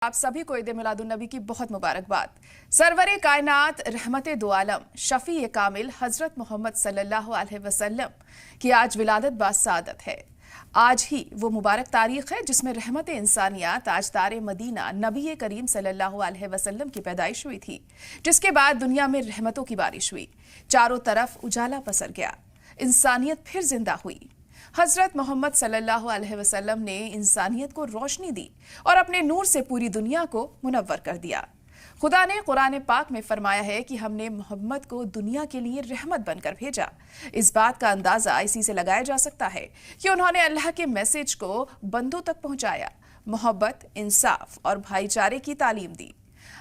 आप सभी को ईद मिलादुन्नबी की बहुत मुबारकबाद। सरवरे कायनात रहमते दो आलम शफी कामिल हजरत मोहम्मद सल्लल्लाहु अलैहि वसल्लम की आज विलादत बासादत है। आज ही वो मुबारक तारीख है जिसमें रहमत इंसानियत ताजदार मदीना नबी करीम सल्लल्लाहु अलैहि वसल्लम की पैदाइश हुई थी, जिसके बाद दुनिया में रहमतों की बारिश हुई। चारों तरफ उजाला पसर गया, इंसानियत फिर जिंदा हुई। हजरत मोहम्मद सल्लल्लाहु अलैहि वसल्लम ने इंसानियत को रोशनी दी और अपने नूर से पूरी दुनिया को मुनव्वर कर दिया। खुदा ने कुरान पाक में फरमाया है कि हमने मोहम्मद को दुनिया के लिए रहमत बनकर भेजा। इस बात का अंदाजा इसी से लगाया जा सकता है कि उन्होंने अल्लाह के मैसेज को बंदों तक पहुंचाया, मोहब्बत, इंसाफ और भाईचारे की तालीम दी।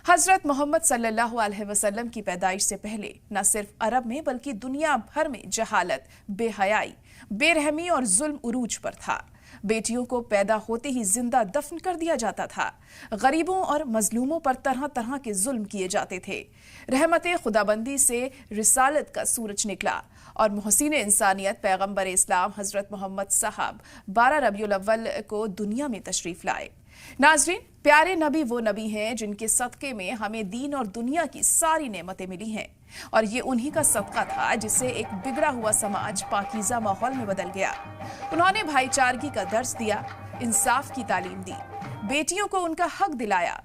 हजरत मोहम्मद सल्लल्लाहु अलैहि वसल्लम की पैदाइश से पहले न सिर्फ अरब में बल्कि दुनिया भर में जहालत, बेहयाई, बेरहमी और जुल्म उरूज पर था। बेटियों को पैदा होते ही जिंदा दफन कर दिया जाता था। गरीबों और मजलूमों पर तरह तरह के जुल्म किए जाते थे। रहमते खुदाबंदी से रिसालत का सूरज निकला और मुहसिन इंसानियत पैगंबर इस्लाम हजरत मोहम्मद साहब 12 रबीउल अव्वल को दुनिया में तशरीफ लाए। नाजरीन, प्यारे नबी वो नबी हैं जिनके सदक़े में हमें दीन और दुनिया की सारी नेमतें मिली हैं, और ये उन्हीं का सदका था जिससे एक बिगड़ा हुआ समाज पाकीज़ा माहौल में बदल गया। उन्होंने भाईचारगी का दर्स दिया, इंसाफ की तालीम दी, बेटियों को उनका हक दिलाया,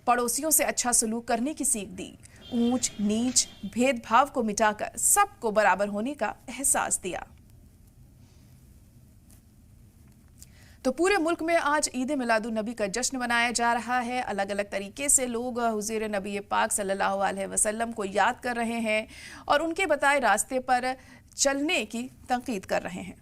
पड़ोसियों से अच्छा सलूक करने की सीख दी, ऊंच नीच भेदभाव को मिटाकर सबको बराबर होने का एहसास दिया। तो पूरे मुल्क में आज ईद मिलादुन्नबी का जश्न मनाया जा रहा है। अलग अलग तरीके से लोग हुज़ूर नबी पाक सल्लल्लाहु अलैहि वसल्लम को याद कर रहे हैं और उनके बताए रास्ते पर चलने की तंकीद कर रहे हैं।